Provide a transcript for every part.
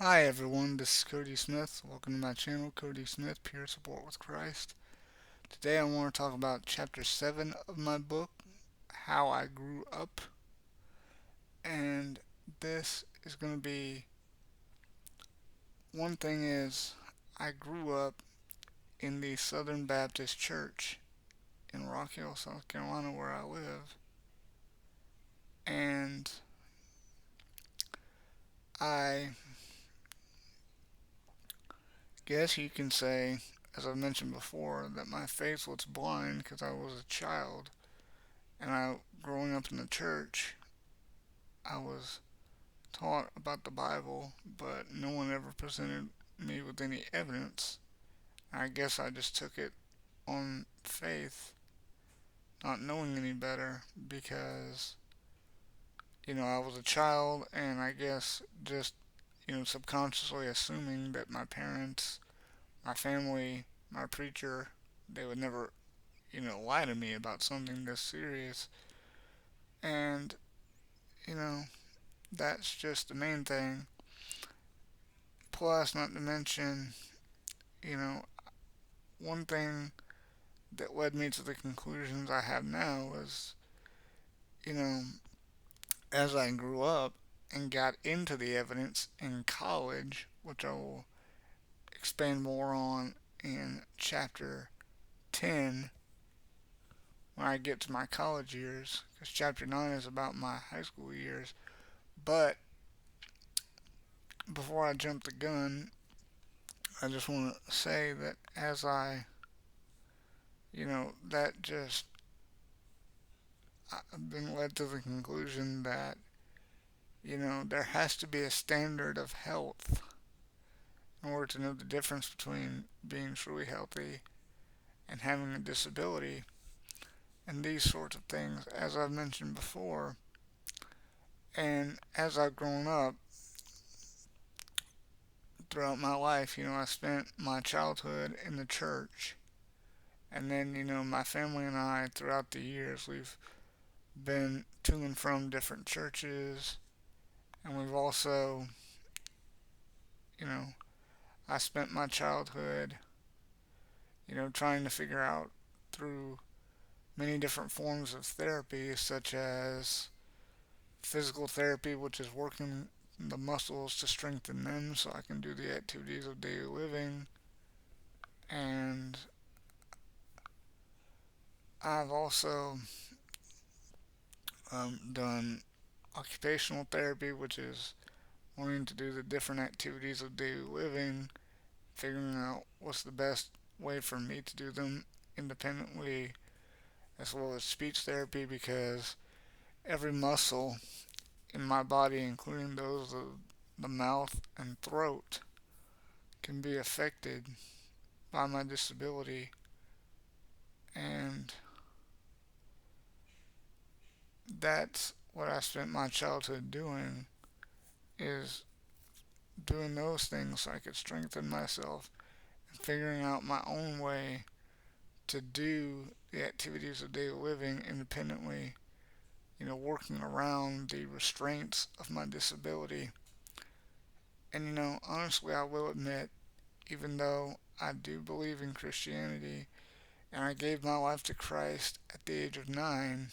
Hi everyone, this is Cody Smith. Welcome to my channel, Cody Smith, Pure Support with Christ. Today I want to talk about chapter 7 of my book, How I Grew Up. And this is going to be one thing is I grew up in the Southern Baptist Church in Rock Hill, South Carolina, where I live. And I guess you can say, as I mentioned before, that my faith was blind because I was a child. And growing up in the church, I was taught about the Bible, but no one ever presented me with any evidence. I guess I just took it on faith, not knowing any better, because, I was a child, and I guess just, subconsciously assuming that my parents, my family, my preacher, they would never, lie to me about something this serious. And, you know, that's just the main thing. Plus, not to mention, you know, one thing that led me to the conclusions I have now was, you know, as I grew up and got into the evidence in college, which I will expand more on in chapter 10 when I get to my college years, because chapter 9 is about my high school years. But before I jump the gun, I just want to say that that just, I've been led to the conclusion that there has to be a standard of health in order to know the difference between being truly healthy and having a disability and these sorts of things, as I've mentioned before. And as I've grown up throughout my life, I spent my childhood in the church. And then, my family and I, throughout the years, we've been to and from different churches. And we've also, you know, I spent my childhood, trying to figure out through many different forms of therapy, such as physical therapy, which is working the muscles to strengthen them so I can do the activities of daily living. And I've also done occupational therapy, which is learning to do the different activities of daily living, figuring out what's the best way for me to do them independently, as well as speech therapy, because every muscle in my body, including those of the mouth and throat, can be affected by my disability. And that's what I spent my childhood doing, is doing those things so I could strengthen myself and figuring out my own way to do the activities of daily living independently, working around the restraints of my disability. And honestly, I will admit, even though I do believe in Christianity and I gave my life to Christ at the age of 9,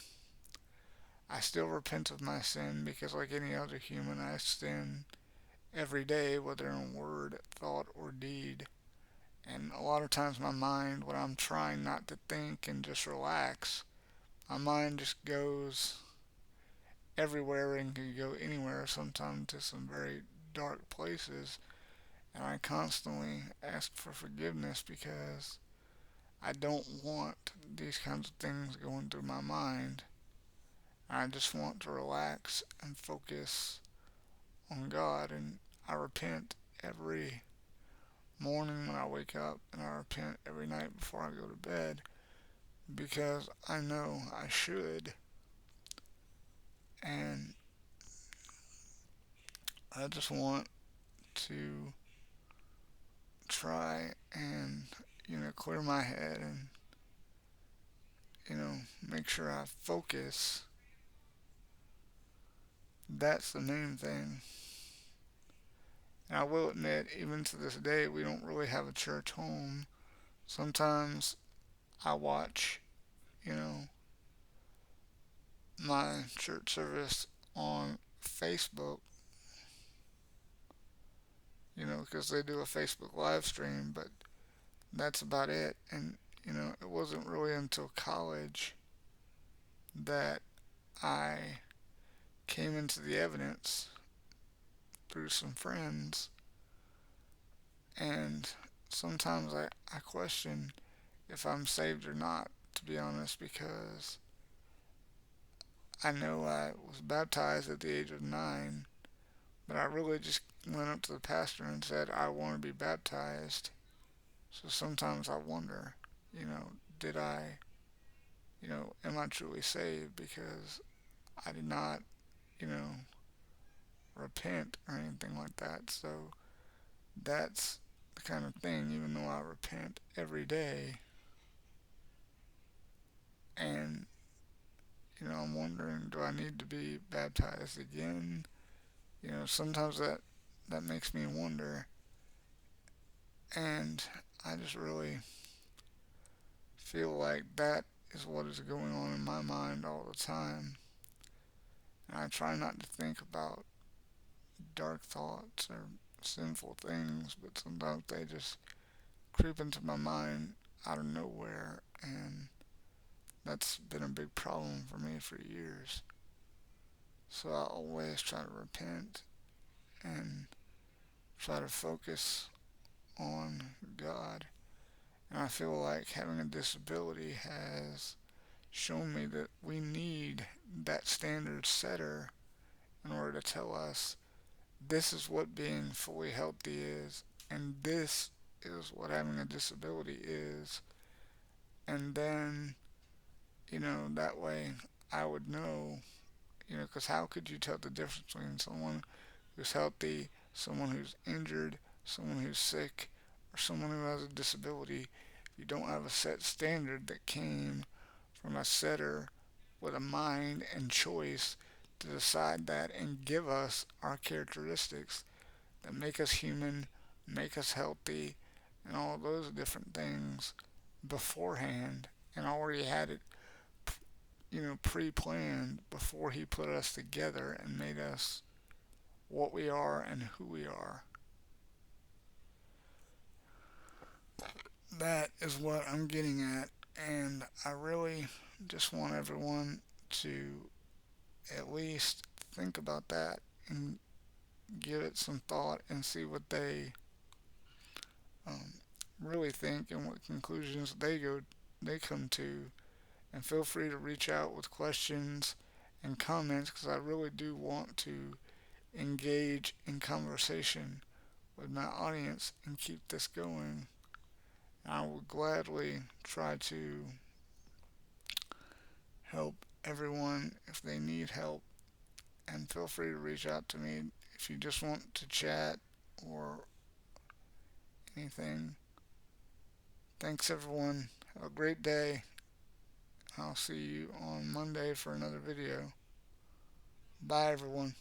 I still repent of my sin because, like any other human, I sin every day, whether in word, thought, or deed. And a lot of times, my mind, when I'm trying not to think and just relax, my mind just goes everywhere and can go anywhere, sometimes to some very dark places. And I constantly ask for forgiveness because I don't want these kinds of things going through my mind. I just want to relax and focus on God. And I repent every morning when I wake up, and I repent every night before I go to bed because I know I should. And I just want to try and, clear my head and, make sure I focus. That's the main thing. And I will admit, even to this day, we don't really have a church home. Sometimes I watch, you know, my church service on Facebook, because they do a Facebook live stream, but that's about it. And, it wasn't really until college that I came into the evidence through some friends. And sometimes I question if I'm saved or not, to be honest, because I know I was baptized at the age of 9, but I really just went up to the pastor and said, I want to be baptized. So sometimes I wonder, did I, am I truly saved? Because I did not, you know, repent or anything like that. So that's the kind of thing, even though I repent every day, and, I'm wondering, do I need to be baptized again? Sometimes that makes me wonder, and I just really feel like that is what is going on in my mind all the time. And I try not to think about dark thoughts or sinful things, but sometimes they just creep into my mind out of nowhere, and that's been a big problem for me for years. So I always try to repent and try to focus on God. And I feel like having a disability has shown me that we need that standard setter in order to tell us this is what being fully healthy is, and this is what having a disability is. And then, that way I would know, because how could you tell the difference between someone who's healthy, someone who's injured, someone who's sick, or someone who has a disability if you don't have a set standard that came from a setter with a mind and choice to decide that and give us our characteristics that make us human, make us healthy, and all those different things beforehand, and already had it, pre-planned before he put us together and made us what we are and who we are. That is what I'm getting at, and I really just want everyone to at least think about that and give it some thought and see what um, really think and what conclusions they come to. And feel free to reach out with questions and comments, because I really do want to engage in conversation with my audience and keep this going. I will gladly try to help everyone if they need help, and feel free to reach out to me if you just want to chat or anything. Thanks, everyone. Have a great day. I'll see you on Monday for another video. Bye, everyone.